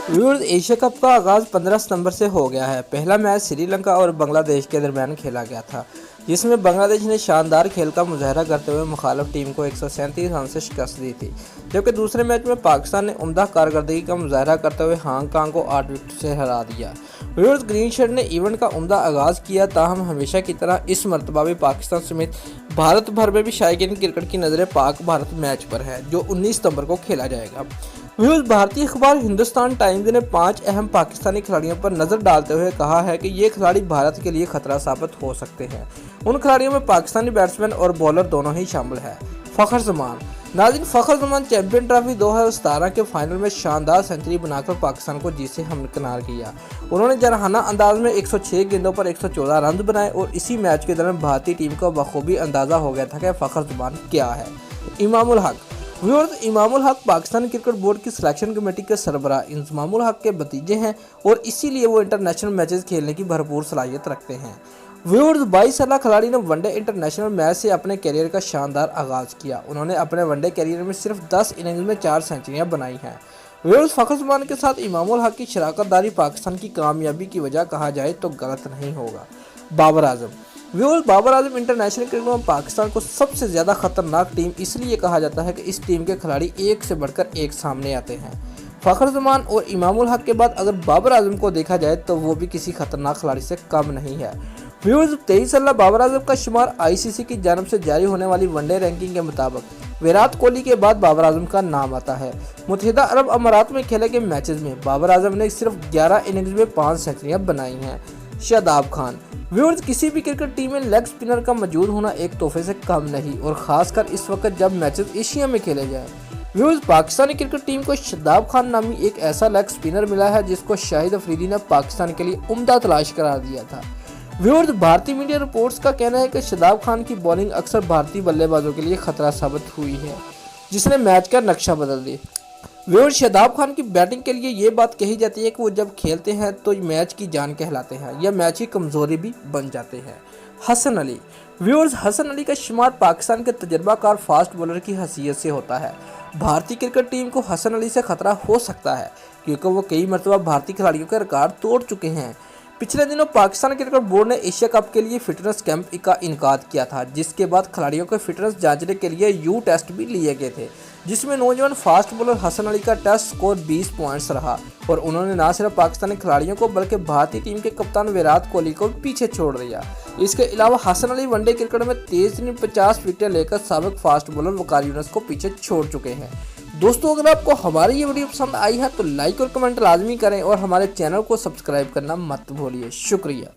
Viewers, Asia cup का आगाज़ 15 सितंबर से हो गया है। पहला मैच श्रीलंका और बांग्लादेश के दरमियान खेला गया था, जिसमें बांग्लादेश ने शानदार खेल का मुजाहरा करते हुए मुखालिफ टीम को 137 रन से शिकस्त दी थी, जबकि दूसरे मैच में पाकिस्तान ने उम्दा कारकर्दगी का मुजाहरा करते हुए हांगकांग को 8 विकेट से हरा दिया। व्यूअर्स, ग्रीन शर्ट ने इवेंट का उम्दा आगाज़ किया, ताहम हमेशा की तरह इस मरतबा भी पाकिस्तान समेत भारत भर में भी शायकीन क्रिकेट की नज़रें पाक भारत मैच पर है, जो 19 सितंबर को खेला जाएगा। व्यूअर्स, भारतीय अखबार हिंदुस्तान टाइम्स ने 5 अहम पाकिस्तानी खिलाड़ियों पर नजर डालते हुए कहा है कि ये खिलाड़ी भारत के लिए खतरा साबित हो सकते हैं। उन खिलाड़ियों में पाकिस्तानी बैट्समैन और बॉलर दोनों ही शामिल है। फखर जमान नाज़रीन, फखर जमान चैंपियन ट्रॉफी 2017 के फाइनल में शानदार सेंचुरी बनाकर पाकिस्तान को जीत से हमकिनार किया। उन्होंने जरहाना अंदाज में 106 गेंदों पर 114 रन बनाए और इसी मैच के दौरान भारतीय टीम को बखूबी अंदाजा हो गया था कि फखर जमान क्या है। Imamul Haq viewers, Imamul Haq Pakistan cricket board की सिलेक्शन कमेटी के सरबराह इमामुल हक के भतीजे हैं और इसीलिए वो इंटरनेशनल मैचेस खेलने की भरपूर सलाहियत रखते हैं। व्यूअर्स, 22 साल खिलाड़ी ने वनडे इंटरनेशनल मैच से अपने करियर का शानदार आगाज़ किया। उन्होंने अपने वनडे करियर में सिर्फ 10 इनिंग्स में 4 सेंचुरियां बनाई हैं। व्यूअर्स, फखर जमान के साथ इमामुल हक की शराकतदारी पाकिस्तान की कामयाबी की वजह कहा जाए तो गलत नहीं होगा। Babar Azam viewers, Babar Azam international cricket में पाकिस्तान को सबसे ज़्यादा खतरनाक टीम इसलिए कहा जाता है कि इस टीम के खिलाड़ी एक से बढ़कर एक सामने आते हैं। फखर जमान और इमामुल हक के बाद अगर बाबर आजम को देखा जाए तो वो भी किसी खतरनाक खिलाड़ी से कम नहीं है। व्यूअर्स, 23 साल बाबर आजम का शुमार ICC की जानब से जारी होने वाली वनडे रैंकिंग के मुताबिक विराट कोहली के बाद बाबर आजम का नाम आता है। मुत्तहिदा अरब अमारात में खेले गए मैचेस में बाबर आजम ने सिर्फ 11 इनिंग्स में 5 सेंचुरियां बनाई हैं। शादाब खान व्यूअर्स, किसी भी क्रिकेट टीम में लेग स्पिनर का मौजूद होना एक तोहफे से कम नहीं, और खासकर इस वक्त जब मैचेस एशिया में खेले जाएं। व्यूअर्स, पाकिस्तानी क्रिकेट टीम को शादाब खान नामी एक ऐसा लेग स्पिनर मिला है जिसको शाहिद अफरीदी ने पाकिस्तान के लिए उम्दा तलाश करार दिया था। व्यूअर्स, भारतीय मीडिया रिपोर्ट्स का कहना है कि शादाब खान की बॉलिंग अक्सर भारतीय बल्लेबाजों के लिए खतरा साबित हुई है, जिसने मैच का नक्शा बदल दिया। व्यूअर्स, शादाब खान की बैटिंग के लिए ये बात कही जाती है कि वो जब खेलते हैं तो मैच की जान कहलाते हैं या मैच की कमजोरी भी बन जाते हैं। हसन अली व्यूअर्स, हसन अली का शुमार पाकिस्तान के तजर्बाकार फास्ट बॉलर की हैसियत से होता है। भारतीय क्रिकेट टीम को हसन अली से खतरा हो सकता है क्योंकि वो कई मरतबा भारतीय खिलाड़ियों के रिकॉर्ड तोड़ चुके हैं। पिछले दिनों पाकिस्तान क्रिकेट बोर्ड ने एशिया कप के लिए फिटनेस कैंप का इनकाद किया था, जिसके बाद खिलाड़ियों को फिटनेस जांचने के लिए यू टेस्ट भी लिए गए थे, जिसमें नौजवान फास्ट बॉलर हसन अली का टेस्ट स्कोर 20 पॉइंट्स रहा और उन्होंने न सिर्फ पाकिस्तानी खिलाड़ियों को बल्कि भारतीय टीम के कप्तान विराट कोहली को पीछे छोड़ दिया। इसके अलावा हसन अली वनडे क्रिकेट में 23 दिन 50 विकेटें लेकर साबिक फास्ट बॉलर वकार यूनुस को पीछे छोड़ चुके हैं। दोस्तों, अगर आपको हमारी ये वीडियो पसंद आई है तो लाइक और कमेंट लाजमी करें और हमारे चैनल को सब्सक्राइब करना मत भूलिए। शुक्रिया।